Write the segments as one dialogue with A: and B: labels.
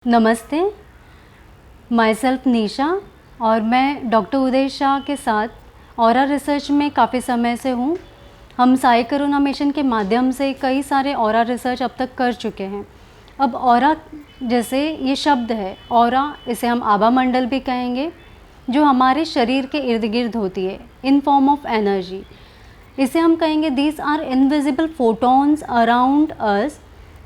A: नमस्ते, my self निशा और मैं डॉक्टर उदय शाह के साथ ऑरा रिसर्च में काफ़ी समय से हूँ। हम साई करुणा मिशन के माध्यम से कई सारे ऑरा रिसर्च अब तक कर चुके हैं। अब ऑरा जैसे ये शब्द है, ऑरा इसे हम आभा मंडल भी कहेंगे, जो हमारे शरीर के इर्द गिर्द होती है इन फॉर्म ऑफ एनर्जी। इसे हम कहेंगे these are invisible photons around us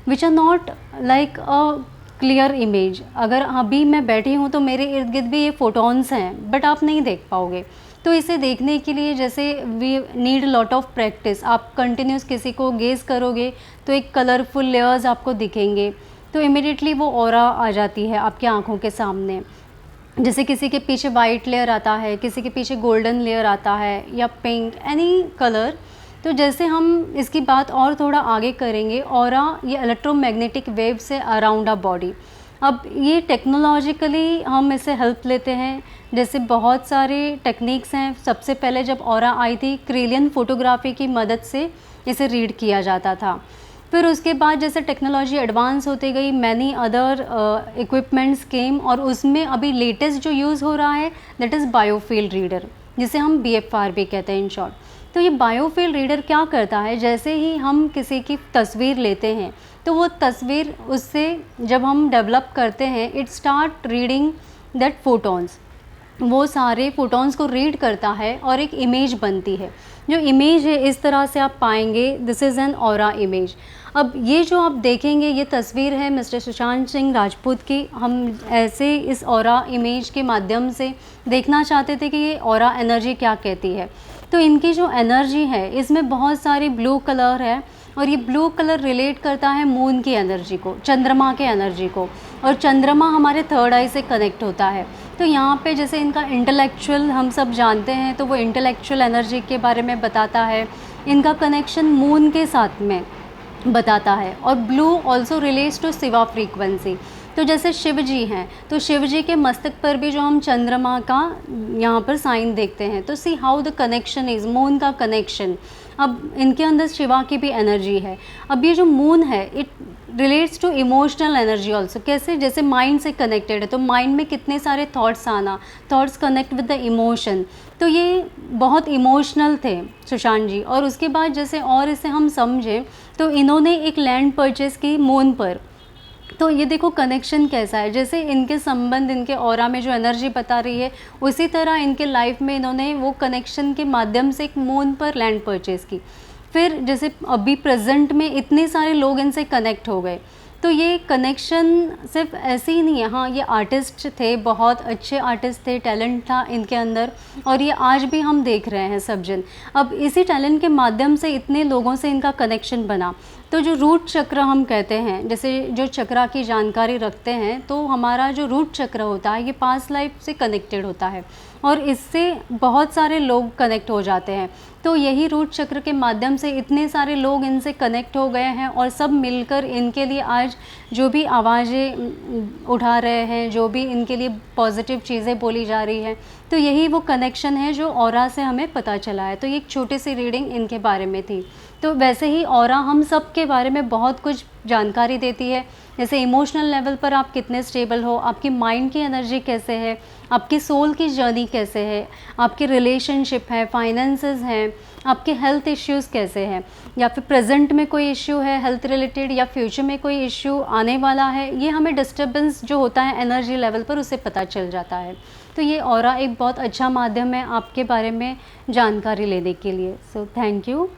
A: which are not like a clear image. अगर अभी मैं बैठी हूँ तो मेरे इर्द गिर्द भी ये फोटॉन्स हैं, बट आप नहीं देख पाओगे। तो इसे देखने के लिए जैसे we need lot of practice. आप कंटिन्यूस किसी को गेज करोगे तो एक कलरफुल लेयर्स आपको दिखेंगे, तो इमिडिएटली वो ऑरा आ जाती है आपकी आंखों के सामने। जैसे किसी के पीछे वाइट लेयर आता है, किसी के पीछे गोल्डन लेयर आता है, या पिंक, एनी कलर। तो जैसे हम इसकी बात और थोड़ा आगे करेंगे, ऑरा ये इलेक्ट्रोमैग्नेटिक वेव से अराउंड अ बॉडी। अब ये टेक्नोलॉजिकली हम इससे हेल्प लेते हैं। जैसे बहुत सारे टेक्निक्स हैं। सबसे पहले जब ऑरा आई थी, क्रिलियन फोटोग्राफी की मदद से इसे रीड किया जाता था। फिर उसके बाद जैसे टेक्नोलॉजी एडवांस होती गई, मैनी अदर इक्विपमेंट्स केम, और उसमें अभी लेटेस्ट जो यूज़ हो रहा है दैट इज़ बायोफील्ड रीडर, जिसे हम BFR भी कहते हैं इन शॉर्ट। तो ये बायोफील्ड रीडर क्या करता है, जैसे ही हम किसी की तस्वीर लेते हैं तो वो तस्वीर उससे जब हम डेवलप करते हैं, it start reading that photons. वो सारे फोटॉन्स को रीड करता है और एक इमेज बनती है। जो इमेज है इस तरह से आप पाएंगे, this is an aura image. अब ये जो आप देखेंगे ये तस्वीर है मिस्टर सुशांत सिंह राजपूत की। हम ऐसे इस ऑरा इमेज के माध्यम से देखना चाहते थे कि ये ऑरा एनर्जी क्या कहती है। तो इनकी जो एनर्जी है इसमें बहुत सारी ब्लू कलर है, और ये ब्लू कलर रिलेट करता है मून की एनर्जी को, चंद्रमा के एनर्जी को, और चंद्रमा हमारे थर्ड आई से कनेक्ट होता है। तो यहाँ पे जैसे इनका इंटेलेक्चुअल हम सब जानते हैं, तो वो इंटेलेक्चुअल एनर्जी के बारे में बताता है। इनका कनेक्शन मून के साथ में बताता है। और blue also relates to Shiva frequency. तो जैसे शिव जी हैं, तो शिव जी के मस्तक पर भी जो हम चंद्रमा का यहाँ पर साइन देखते हैं, तो see how the connection is, moon का कनेक्शन। अब इनके अंदर शिवा की भी एनर्जी है। अब ये जो मून है it relates to emotional energy also. कैसे, जैसे माइंड से कनेक्टेड है, तो माइंड में कितने सारे थॉट्स आना, thoughts connect with the emotion. तो ये बहुत इमोशनल थे सुशांत जी। और उसके बाद जैसे और इसे हम समझें तो इन्होंने एक लैंड परचेज़ की मून पर। तो ये देखो कनेक्शन कैसा है, जैसे इनके संबंध, इनके ऑरा में जो एनर्जी बता रही है, उसी तरह इनके लाइफ में इन्होंने वो कनेक्शन के माध्यम से एक मून पर लैंड परचेज़ की। फिर जैसे अभी प्रेजेंट में इतने सारे लोग इनसे कनेक्ट हो गए। तो ये कनेक्शन सिर्फ ऐसे ही नहीं है। हाँ, ये आर्टिस्ट थे, बहुत अच्छे आर्टिस्ट थे, टैलेंट था इनके अंदर, और ये आज भी हम देख रहे हैं सब जन। अब इसी टैलेंट के माध्यम से इतने लोगों से इनका कनेक्शन बना। तो जो रूट चक्र हम कहते हैं, जैसे जो चक्रा की जानकारी रखते हैं, तो हमारा जो रूट चक्र होता है ये पास्ट लाइफ से कनेक्टेड होता है, और इससे बहुत सारे लोग कनेक्ट हो जाते हैं। तो यही रूट चक्र के माध्यम से इतने सारे लोग इनसे कनेक्ट हो गए हैं, और सब मिलकर इनके लिए आज जो भी आवाज़ें उठा रहे हैं, जो भी इनके लिए पॉजिटिव चीज़ें बोली जा रही हैं, तो यही वो कनेक्शन है जो ऑरा से हमें पता चला है। तो ये एक छोटी सी रीडिंग इनके बारे में थी। तो वैसे ही ऑरा हम सब के बारे में बहुत कुछ जानकारी देती है। जैसे इमोशनल लेवल पर आप कितने स्टेबल हो, आपकी माइंड की एनर्जी कैसे है, आपकी सोल की जर्नी कैसे है, आपकी रिलेशनशिप है, फाइनेंसेस हैं, आपके हेल्थ इश्यूज़ कैसे हैं, या फिर प्रेजेंट में कोई इश्यू है हेल्थ रिलेटेड, या फ्यूचर में कोई इश्यू आने वाला है। ये हमें डिस्टर्बेंस जो होता है एनर्जी लेवल पर, उससे पता चल जाता है। तो ये ऑरा एक बहुत अच्छा माध्यम है आपके बारे में जानकारी लेने के लिए। So thank you.